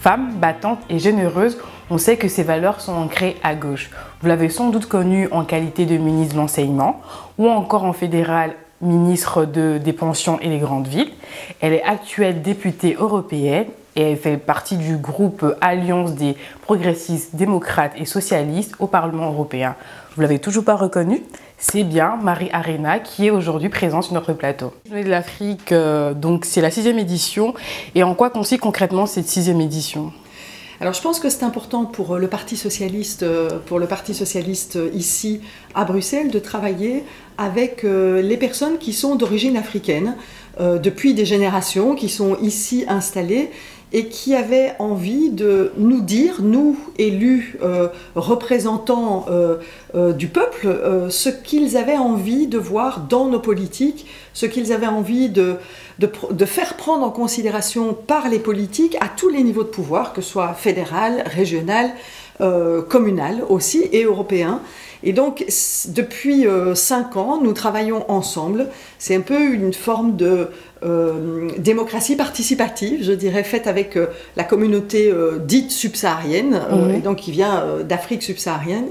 Femme, battante et généreuse, on sait que ses valeurs sont ancrées à gauche. Vous l'avez sans doute connue en qualité de ministre de l'Enseignement ou encore en fédéral ministre des Pensions et des Grandes Villes. Elle est actuelle députée européenne et elle fait partie du groupe Alliance des progressistes, démocrates et socialistes au Parlement européen. Vous l'avez toujours pas reconnue? C'est bien Marie Arena qui est aujourd'hui présente sur notre plateau. Journée de l'Afrique, donc c'est la 6e édition. Et en quoi consiste concrètement cette 6e édition? Alors je pense que c'est important pour le Parti socialiste ici à Bruxelles de travailler avec les personnes qui sont d'origine africaine depuis des générations, qui sont ici installées et qui avaient envie de nous dire, nous élus représentants du peuple, ce qu'ils avaient envie de voir dans nos politiques, ce qu'ils avaient envie de faire prendre en considération par les politiques à tous les niveaux de pouvoir, que ce soit fédéral, régional, communal aussi et européen. Et donc, depuis 5 ans, nous travaillons ensemble. C'est un peu une forme de démocratie participative, je dirais, faite avec la communauté dite subsaharienne, et donc qui vient d'Afrique subsaharienne.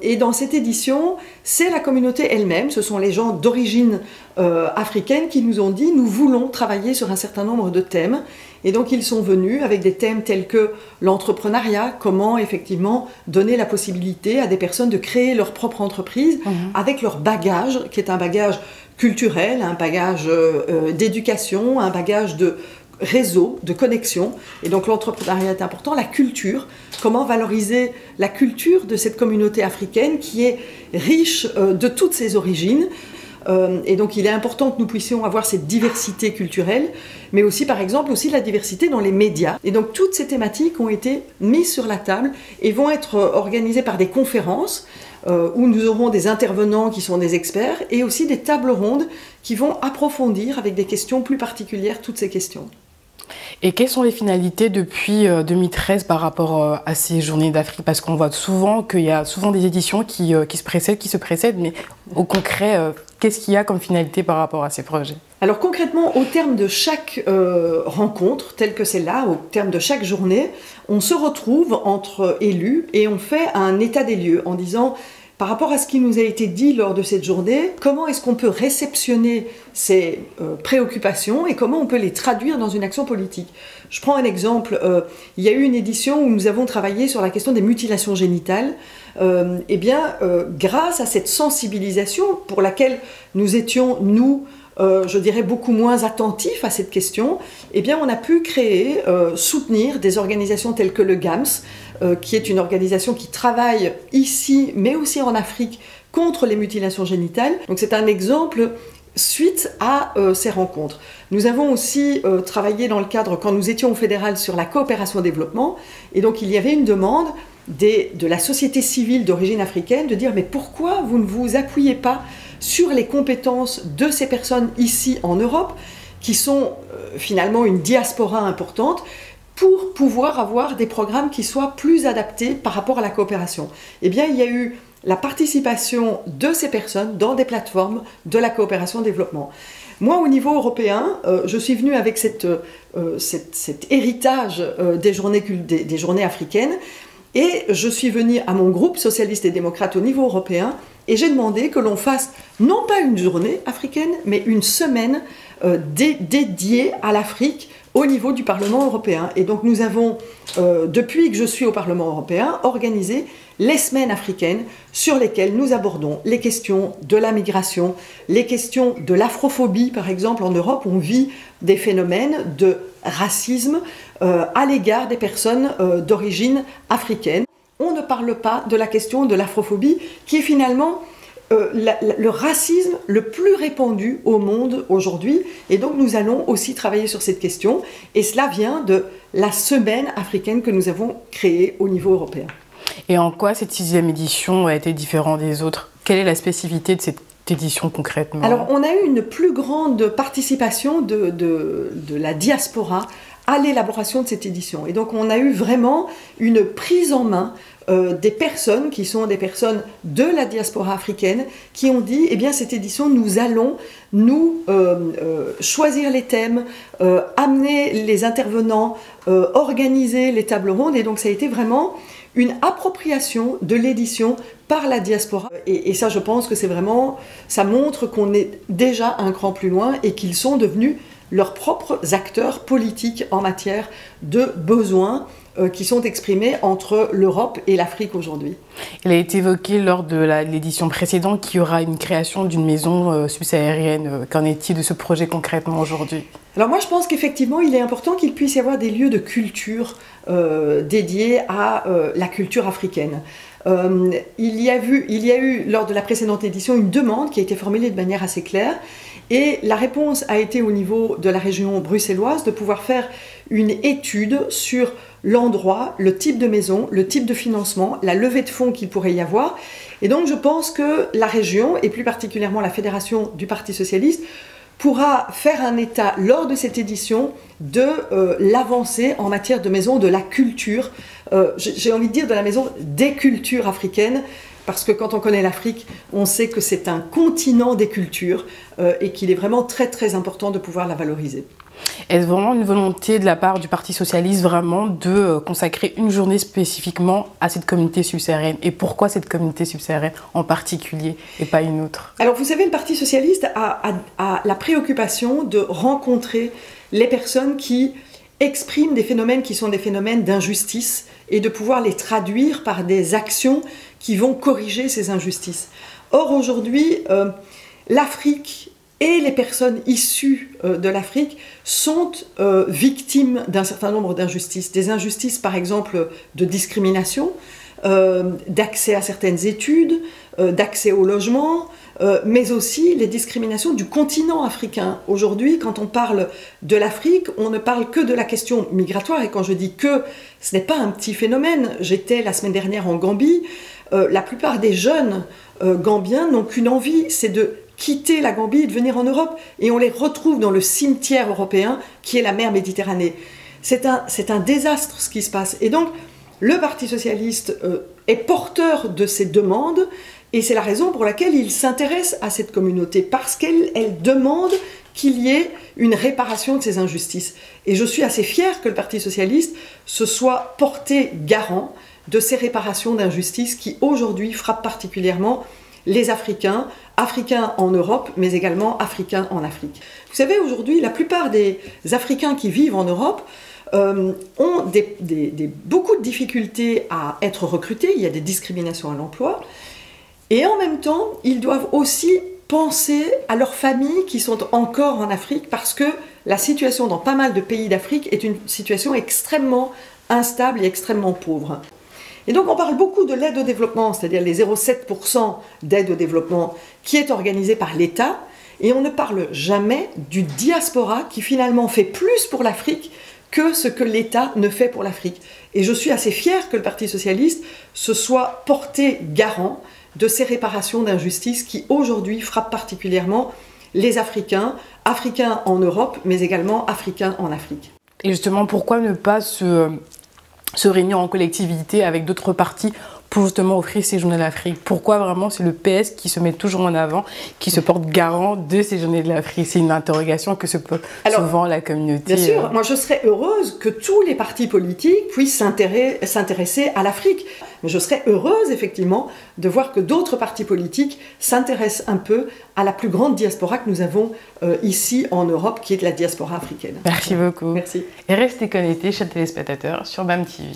Et dans cette édition, c'est la communauté elle-même, ce sont les gens d'origine africaine qui nous ont dit « nous voulons travailler sur un certain nombre de thèmes ». Et donc ils sont venus avec des thèmes tels que l'entrepreneuriat, comment effectivement donner la possibilité à des personnes de créer leur propre entreprise avec leur bagage, qui est un bagage culturel, un bagage d'éducation, un bagage de réseau, de connexion. Et donc l'entrepreneuriat est important, la culture, comment valoriser la culture de cette communauté africaine qui est riche de toutes ses origines. Et donc il est important que nous puissions avoir cette diversité culturelle, mais aussi par exemple aussi la diversité dans les médias. Et donc toutes ces thématiques ont été mises sur la table et vont être organisées par des conférences où nous aurons des intervenants qui sont des experts et aussi des tables rondes qui vont approfondir avec des questions plus particulières toutes ces questions. Et quelles sont les finalités depuis 2013 par rapport à ces journées d'Afrique? Parce qu'on voit souvent qu'il y a souvent des éditions qui se précèdent, mais au concret, qu'est-ce qu'il y a comme finalité par rapport à ces projets? Alors concrètement, au terme de chaque rencontre, telle que celle-là, au terme de chaque journée, on se retrouve entre élus et on fait un état des lieux en disant, par rapport à ce qui nous a été dit lors de cette journée, comment est-ce qu'on peut réceptionner ces préoccupations et comment on peut les traduire dans une action politique. Je prends un exemple, il y a eu une édition où nous avons travaillé sur la question des mutilations génitales. Grâce à cette sensibilisation pour laquelle nous étions, je dirais, beaucoup moins attentifs à cette question, eh bien, on a pu créer, soutenir des organisations telles que le GAMS, qui est une organisation qui travaille ici, mais aussi en Afrique, contre les mutilations génitales. Donc c'est un exemple suite à ces rencontres. Nous avons aussi travaillé dans le cadre, quand nous étions au fédéral, sur la coopération développement, et donc il y avait une demande de la société civile d'origine africaine de dire « mais pourquoi vous ne vous appuyez pas sur les compétences de ces personnes ici en Europe, qui sont finalement une diaspora importante, pour pouvoir avoir des programmes qui soient plus adaptés par rapport à la coopération ». Eh bien, il y a eu la participation de ces personnes dans des plateformes de la coopération-développement. Moi, au niveau européen, je suis venue avec cet héritage des journées africaines, et je suis venue à mon groupe socialiste et démocrate au niveau européen, et j'ai demandé que l'on fasse non pas une journée africaine, mais une semaine dédiée à l'Afrique au niveau du Parlement européen. Et donc nous avons, depuis que je suis au Parlement européen, organisé les semaines africaines sur lesquelles nous abordons les questions de la migration, les questions de l'afrophobie. Par exemple, en Europe, on vit des phénomènes de racisme à l'égard des personnes d'origine africaine. On ne parle pas de la question de l'afrophobie, qui est finalement le racisme le plus répandu au monde aujourd'hui. Et donc nous allons aussi travailler sur cette question. Et cela vient de la semaine africaine que nous avons créée au niveau européen. Et en quoi cette 6e édition a été différente des autres? Quelle est la spécificité de cette édition concrètement? Alors on a eu une plus grande participation de la diaspora à l'élaboration de cette édition. Et donc on a eu vraiment une prise en main des personnes qui sont des personnes de la diaspora africaine qui ont dit, eh bien cette édition, nous allons nous choisir les thèmes, amener les intervenants, organiser les tables rondes. Et donc ça a été vraiment une appropriation de l'édition par la diaspora. Et ça, je pense que c'est vraiment, ça montre qu'on est déjà un cran plus loin et qu'ils sont devenus leurs propres acteurs politiques en matière de besoins qui sont exprimés entre l'Europe et l'Afrique aujourd'hui. Il a été évoqué lors de l'édition précédente qu'il y aura une création d'une maison subsaharienne. Qu'en est-il de ce projet concrètement aujourd'hui? Alors moi je pense qu'effectivement il est important qu'il puisse y avoir des lieux de culture dédiés à la culture africaine. Il y a eu lors de la précédente édition une demande qui a été formulée de manière assez claire et la réponse a été au niveau de la région bruxelloise de pouvoir faire une étude sur l'endroit, le type de maison, le type de financement, la levée de fonds qu'il pourrait y avoir. Et donc je pense que la région, et plus particulièrement la fédération du Parti socialiste, pourra faire un état lors de cette édition de l'avancée en matière de maison de la culture, j'ai envie de dire de la maison des cultures africaines, parce que quand on connaît l'Afrique, on sait que c'est un continent des cultures et qu'il est vraiment très très important de pouvoir la valoriser. Est-ce vraiment une volonté de la part du Parti socialiste vraiment de consacrer une journée spécifiquement à cette communauté subsaharienne? Et pourquoi cette communauté subsaharienne en particulier et pas une autre? Alors vous savez, le Parti socialiste a la préoccupation de rencontrer les personnes qui expriment des phénomènes qui sont des phénomènes d'injustice et de pouvoir les traduire par des actions qui vont corriger ces injustices. Or aujourd'hui, l'Afrique et les personnes issues de l'Afrique sont victimes d'un certain nombre d'injustices. Des injustices par exemple de discrimination, d'accès à certaines études, d'accès au logement, mais aussi les discriminations du continent africain. Aujourd'hui, quand on parle de l'Afrique, on ne parle que de la question migratoire, et quand je dis que, ce n'est pas un petit phénomène. J'étais la semaine dernière en Gambie, la plupart des jeunes gambiens n'ont qu'une envie, c'est de quitter la Gambie et de venir en Europe, et on les retrouve dans le cimetière européen qui est la mer Méditerranée. C'est un désastre ce qui se passe, et donc le Parti socialiste est porteur de ces demandes, et c'est la raison pour laquelle il s'intéresse à cette communauté, parce qu'elle demande qu'il y ait une réparation de ces injustices. Et je suis assez fière que le Parti socialiste se soit porté garant de ces réparations d'injustices qui aujourd'hui frappent particulièrement les Africains, Africains en Europe, mais également Africains en Afrique. Vous savez, aujourd'hui, la plupart des Africains qui vivent en Europe ont beaucoup de difficultés à être recrutés, il y a des discriminations à l'emploi, et en même temps, ils doivent aussi penser à leurs familles qui sont encore en Afrique, parce que la situation dans pas mal de pays d'Afrique est une situation extrêmement instable et extrêmement pauvre. Et donc on parle beaucoup de l'aide au développement, c'est-à-dire les 0,7% d'aide au développement qui est organisée par l'État, et on ne parle jamais du diaspora qui finalement fait plus pour l'Afrique que ce que l'État ne fait pour l'Afrique. Et je suis assez fière que le Parti socialiste se soit porté garant de ces réparations d'injustice qui aujourd'hui frappent particulièrement les Africains, Africains en Europe, mais également Africains en Afrique. Et justement, pourquoi ne pas se réunir en collectivité avec d'autres partis pour justement offrir ces journées de l'Afrique? Pourquoi vraiment c'est le PS qui se met toujours en avant, qui se porte garant de ces journées de l'Afrique? C'est une interrogation que se pose souvent la communauté. Bien sûr, moi je serais heureuse que tous les partis politiques puissent s'intéresser à l'Afrique. Mais je serais heureuse effectivement de voir que d'autres partis politiques s'intéressent un peu à la plus grande diaspora que nous avons ici en Europe, qui est la diaspora africaine. Merci beaucoup. Merci. Et restez connectés, chers téléspectateurs, sur BAM TV.